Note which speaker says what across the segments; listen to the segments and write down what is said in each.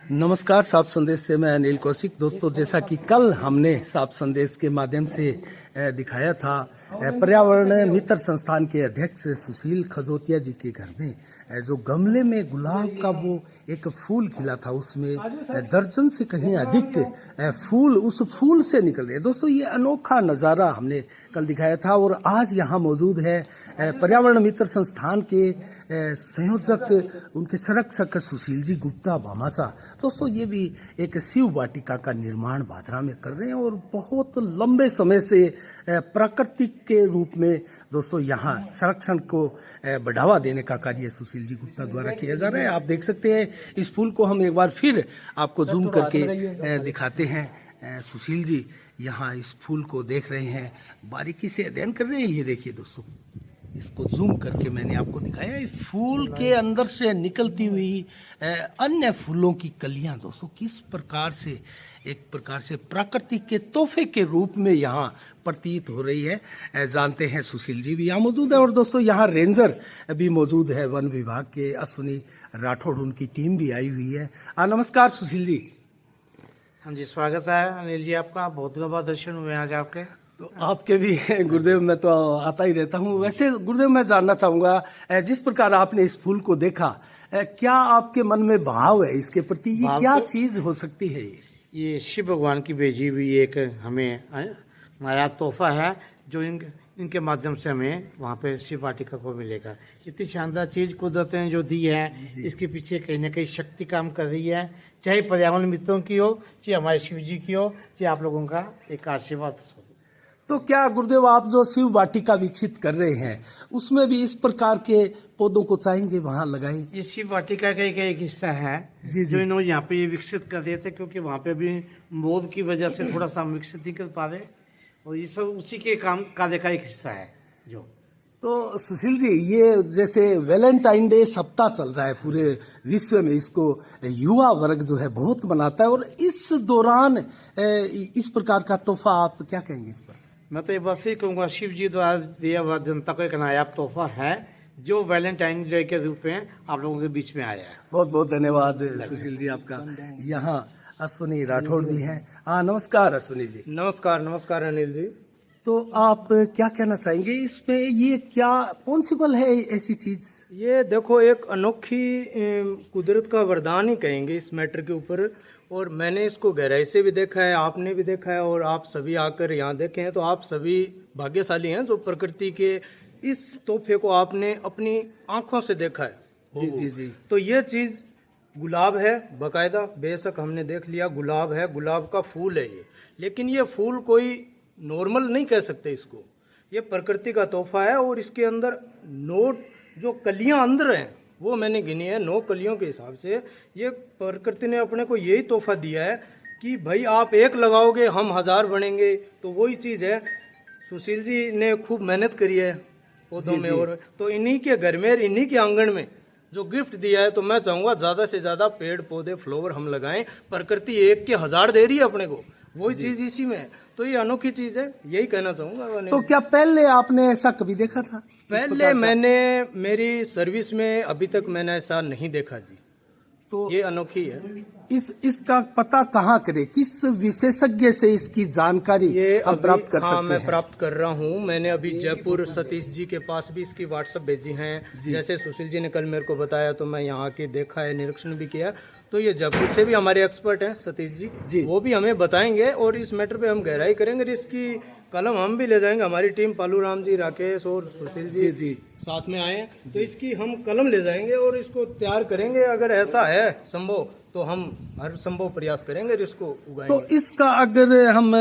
Speaker 1: नमस्कार, साफ संदेश से मैं अनिल कौशिक। दोस्तों, जैसा कि कल हमने साफ संदेश के माध्यम से दिखाया था, पर्यावरण मित्र संस्थान के अध्यक्ष सुशील खजोतिया जी के घर में जो गमले में गुलाब का वो एक फूल खिला था, उसमें दर्जन से कहीं अधिक फूल उस फूल से निकल रहे हैं। दोस्तों, ये अनोखा नज़ारा हमने कल दिखाया था और आज यहाँ मौजूद है पर्यावरण मित्र संस्थान के संयोजक, उनके संरक्षक सुशील जी गुप्ता भामासा। दोस्तों, ये भी एक शिव वाटिका का निर्माण भादरा में कर रहे हैं और बहुत लंबे समय से प्राकृतिक के रूप में दोस्तों यहाँ संरक्षण को बढ़ावा देने का कार्य सुशील जी गुप्ता द्वारा किया जा रहा है। आप देख सकते हैं, इस फूल को हम एक बार फिर आपको जूम करके दिखाते हैं। सुशील जी यहाँ इस फूल को देख रहे हैं, बारीकी से अध्ययन कर रहे हैं। ये देखिए दोस्तों, इसको जूम करके मैंने आपको दिखाया। इस फूल के अंदर से निकलती हुई अन्य फूलों की कलियां दोस्तों किस प्रकार से एक प्रकार से प्रकृति के तोहफे के रूप में यहाँ प्रतीत हो रही है। जानते हैं, सुशील जी भी यहाँ मौजूद है और दोस्तों यहाँ रेंजर भी मौजूद है, वन विभाग के अश्विनी राठौड़, उनकी टीम भी आई हुई है। नमस्कार सुशील जी।
Speaker 2: हाँ जी, स्वागत है अनिल जी आपका। बहुत दिनों बाद दर्शन हुए आज आपके।
Speaker 1: तो आपके भी गुरुदेव, मैं तो आता ही रहता हूँ। वैसे गुरुदेव, मैं जानना चाहूंगा, जिस प्रकार आपने इस फूल को देखा, क्या आपके मन में भाव है इसके प्रति? ये क्या चीज हो सकती है?
Speaker 2: ये शिव भगवान की भेजी हुई एक हमें नायाब तोहफा है जो इनके माध्यम से हमें वहाँ पे शिव वाटिका को मिलेगा। इतनी शानदार चीज कुदरत ने जो दी है, इसके पीछे कहीं ना कहीं शक्ति काम कर रही है, चाहे पर्यावरण मित्रों की हो, चाहे हमारे शिव जी की हो, चाहे आप लोगों का एक आशीर्वाद हो।
Speaker 1: तो क्या गुरुदेव, आप जो शिव वाटिका विकसित कर रहे हैं उसमें भी इस प्रकार के पौधों को चाहेंगे वहाँ लगाएं?
Speaker 2: ये शिव वाटिका का एक हिस्सा है जो इन्होंने यहाँ पे विकसित कर दिए थे, क्योंकि वहाँ पे भी मोद की वजह से थोड़ा सा विकसित नहीं कर पा रहे, और ये सब उसी के काम कार्य का एक हिस्सा है जो।
Speaker 1: तो सुशील जी, ये जैसे वैलेंटाइन डे सप्ताह चल रहा है पूरे विश्व में, इसको युवा वर्ग जो है बहुत मनाता है, और इस दौरान इस प्रकार का तोहफा आप क्या कहेंगे इस पर?
Speaker 2: मैं तो एक बार फिर कहूँगा, शिव जी द्वारा दिया हुआ जनता को एक नायाब तोहफा है जो वैलेंटाइन डे के रूप में आप लोगों के बीच में आया है।
Speaker 1: बहुत बहुत धन्यवाद सुशील जी आपका। यहाँ अश्विनी राठौड़ भी हैं। नमस्कार अश्विनी जी।
Speaker 2: नमस्कार। नमस्कार अनिल जी।
Speaker 1: तो आप क्या कहना चाहेंगे इसमें? ये क्या पॉसिबल है ऐसी चीज?
Speaker 3: ये देखो, एक अनोखी कुदरत का वरदान ही कहेंगे इस मैटर के ऊपर, और मैंने इसको गहराई से भी देखा है, आपने भी देखा है, और आप सभी आकर यहाँ देखे हैं, तो आप सभी भाग्यशाली हैं जो प्रकृति के इस तोहफे को आपने अपनी आंखों से देखा है।
Speaker 1: जी जी जी।
Speaker 3: तो ये चीज गुलाब है, बाकायदा, बेशक हमने देख लिया, गुलाब है, गुलाब का फूल है ये, लेकिन ये फूल कोई नॉर्मल नहीं कह सकते इसको, ये प्रकृति का तोहफा है। और इसके अंदर 9 जो कलियां अंदर हैं वो मैंने गिनी है, 9 कलियों के हिसाब से ये प्रकृति ने अपने को यही तोहफा दिया है कि भाई आप एक लगाओगे हम 1000 बनेंगे। तो वही चीज है, सुशील जी ने खूब मेहनत करी है पौधों में, और तो इन्हीं के घर में, इन्हीं के आंगन में जो गिफ्ट दिया है, तो मैं चाहूंगा ज्यादा से ज्यादा पेड़ पौधे फ्लावर हम लगाएं। प्रकृति एक के 1000 दे रही है अपने को, वही चीज इसी में है, तो ये अनोखी चीज है, यही कहना चाहूंगा।
Speaker 1: तो क्या पहले आपने ऐसा कभी देखा था?
Speaker 3: पहले मैंने मेरी सर्विस में अभी तक मैंने ऐसा नहीं देखा जी, तो ये अनोखी है।
Speaker 1: इसका पता कहाँ करें? किस विशेषज्ञ से इसकी जानकारी
Speaker 3: ये
Speaker 1: हम प्राप्त कर सकते हैं?
Speaker 3: मैं प्राप्त कर रहा हूँ। मैंने अभी जयपुर सतीश जी के पास भी इसकी व्हाट्सएप भेजी हैं, जैसे सुशील जी ने कल मेरे को बताया, तो मैं यहाँ के देखा है, निरीक्षण भी किया। तो ये जयपुर से भी हमारे एक्सपर्ट हैं सतीश जी, वो भी हमें बताएंगे और इस मैटर पे हम गहराई करेंगे। इसकी कलम हम भी ले जाएंगे, हमारी टीम पालू राम जी, राकेश और सुशील जी साथ में आए, तो इसकी हम कलम ले जाएंगे और इसको तैयार करेंगे। अगर ऐसा है संभव तो हम हर संभव प्रयास करेंगे इसको उगाएंगे।
Speaker 1: तो इसका अगर हम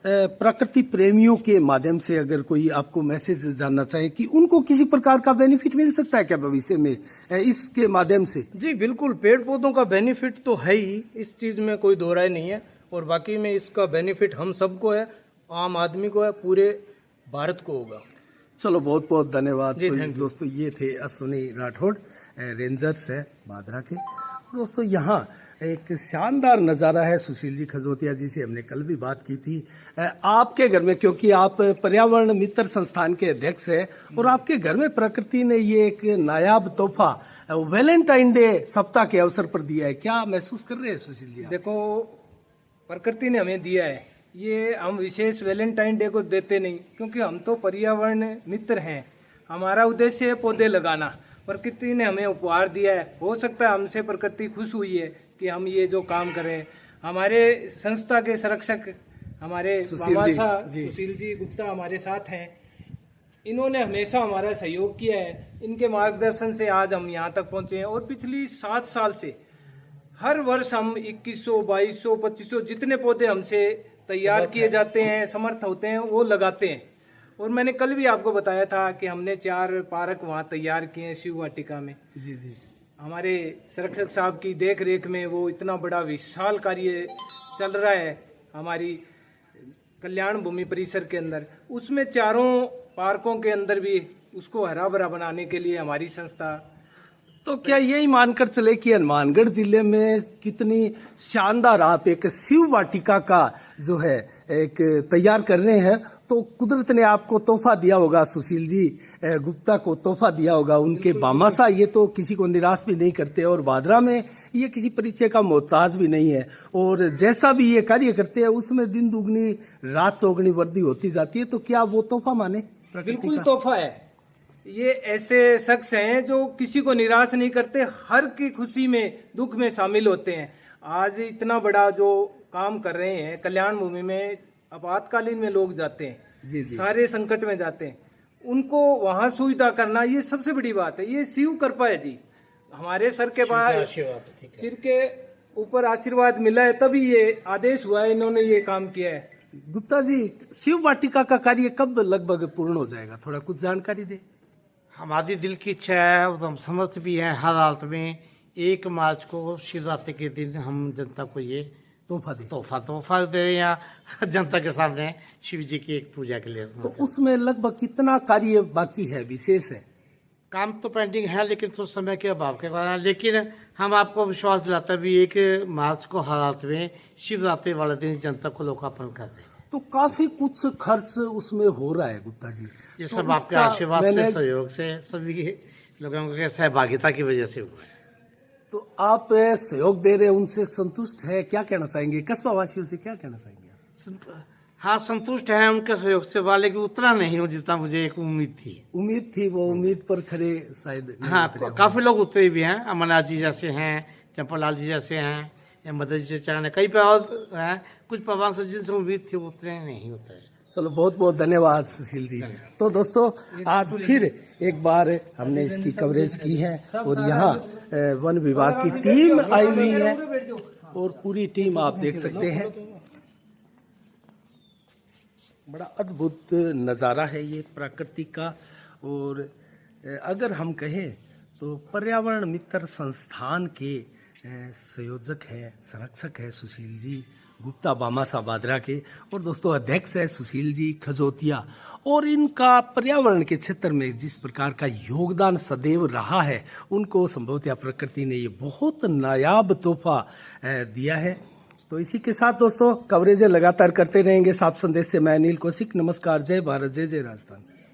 Speaker 1: प्रकृति प्रेमियों के माध्यम से अगर कोई आपको मैसेज जानना चाहे कि उनको किसी प्रकार का बेनिफिट मिल सकता है क्या भविष्य में इसके माध्यम से?
Speaker 3: जी बिल्कुल, पेड़ पौधों का बेनिफिट तो है ही, इस चीज में कोई दो राय नहीं है, और बाकी में इसका बेनिफिट हम सबको है, आम आदमी को है, पूरे भारत को होगा।
Speaker 1: चलो, बहुत बहुत धन्यवाद। तो दोस्तों, ये थे अश्विनी राठौड़, रेंजर्स है भादरा के। दोस्तों, यहाँ एक शानदार नज़ारा है। सुशील जी खजोतिया जी से हमने कल भी बात की थी। आपके घर में, क्योंकि आप पर्यावरण मित्र संस्थान के अध्यक्ष हैं और आपके घर में प्रकृति ने ये एक नायाब तोहफा वैलेंटाइन डे सप्ताह के अवसर पर दिया है, क्या महसूस कर रहे हैं सुशील जी आप?
Speaker 4: देखो, प्रकृति ने हमें दिया है, ये हम विशेष वैलेंटाइन डे को देते नहीं, क्योंकि हम तो पर्यावरण मित्र हैं। हमारा उद्देश्य है पौधे लगाना। प्रकृति ने हमें उपहार दिया है। हो सकता है हमसे प्रकृति खुश हुई है कि हम ये जो काम करें। हमारे संस्था के संरक्षक हमारे सुशील जी गुप्ता हमारे साथ हैं। इन्होंने हमेशा हमारा सहयोग किया है। इनके मार्गदर्शन से आज हम यहाँ तक पहुँचे हैं। और पिछली 7 साल से हर वर्ष हम 2100, 2200, 2500 जितने पौधे हमसे तैयार किए जाते हैं, समर्थ होते हैं, वो लगाते हैं। और मैंने कल भी आपको बताया था कि हमने 4 पार्क वहाँ तैयार किए हैं शिव वाटिका में।
Speaker 1: जी जी,
Speaker 4: हमारे संरक्षक साहब की देख रेख में वो इतना बड़ा विशाल कार्य चल रहा है हमारी कल्याण भूमि परिसर के अंदर। उसमें 4 पार्कों के अंदर भी उसको हरा भरा बनाने के लिए हमारी संस्था।
Speaker 1: तो क्या यही मानकर चले कि हनुमानगढ़ जिले में कितनी शानदार आप एक शिव वाटिका का जो है एक तैयार कर रहे हैं, तो कुदरत ने आपको तोहफा दिया होगा, सुशील जी गुप्ता को तोहफा दिया होगा। उनके बामासा ये तो किसी को निराश भी नहीं करते और भादरा में ये किसी परिचय का मोहताज भी नहीं है। और जैसा भी ये कार्य करते हैं उसमें दिन दुगनी रात चौगनी वृद्धि होती जाती है। तो क्या वो तोहफा माने?
Speaker 4: बिल्कुल तोहफा है। ये ऐसे शख्स हैं जो किसी को निराश नहीं करते, हर की खुशी में दुख में शामिल होते हैं। आज इतना बड़ा जो काम कर रहे हैं कल्याण भूमि में, आपातकालीन में लोग जाते हैं,
Speaker 1: जी जी,
Speaker 4: सारे संकट में जाते हैं, उनको वहां सुविधा करना ये सबसे बड़ी बात है। ये शिव कृपा है जी। हमारे सर के पास सिर के ऊपर आशीर्वाद मिला है, तभी ये आदेश हुआ है, इन्होंने ये काम किया है।
Speaker 1: गुप्ता जी, शिव वाटिका का कार्य कब लगभग पूर्ण हो जाएगा, थोड़ा कुछ जानकारी दे।
Speaker 2: हमारी दिल की इच्छा है और हम समर्थ भी हैं हर हालत में 1 मार्च को शिवरात्रि के दिन हम जनता को ये तोहफा दे रहे हैं जनता के सामने शिव जी की एक पूजा के लिए।
Speaker 1: तो उसमें लगभग कितना कार्य बाकी है, विशेष है?
Speaker 2: काम तो पेंडिंग है लेकिन तो समय के अभाव के कारण, लेकिन हम आपको विश्वास दिलाते भी 1 मार्च को हर हालत में शिवरात्रि वाले दिन जनता को लोकार्पण कर दें।
Speaker 1: तो काफी कुछ खर्च उसमें हो रहा है गुप्ता जी।
Speaker 2: ये
Speaker 1: तो
Speaker 2: सब आपके आशीर्वाद से, सहयोग से, सभी लोगों के सहभागिता की वजह से हुआ है।
Speaker 1: तो आप सहयोग दे रहे हैं, उनसे संतुष्ट है? क्या कहना चाहेंगे कस्बा वासियों से, क्या कहना चाहेंगे?
Speaker 2: हाँ, संतुष्ट है उनके सहयोग से, वाले की उतना नहीं हूँ जितना मुझे एक उम्मीद थी। वो
Speaker 1: उम्मीद पर खड़े शायद।
Speaker 2: हाँ, काफी लोग उतरे भी हैं। अमरनाथ जी जैसे हैं, चंपालाल जी जैसे हैं, या मदर जी चाहने कई और हैं, कुछ पवार से जिनसे उम्मीद थी उतरे नहीं उतरे।
Speaker 1: चलो, बहुत बहुत धन्यवाद सुशील जी। तो दोस्तों, आज फिर एक बार हमने इसकी कवरेज की है और यहाँ वन विभाग की टीम आई हुई है और पूरी टीम आप देख सकते हैं। बड़ा अद्भुत नज़ारा है ये प्रकृति का। और अगर हम कहें तो पर्यावरण मित्र संस्थान के संयोजक है, संरक्षक है सुशील जी गुप्ता बामासा बादरा के, और दोस्तों अध्यक्ष है सुशील जी खजोतिया। और इनका पर्यावरण के क्षेत्र में जिस प्रकार का योगदान सदैव रहा है, उनको संभवतः प्रकृति ने ये बहुत नायाब तोहफा दिया है। तो इसी के साथ दोस्तों कवरेज लगातार करते रहेंगे। साफ संदेश से मैं अनिल कौशिक, नमस्कार, जय भारत, जय जय राजस्थान।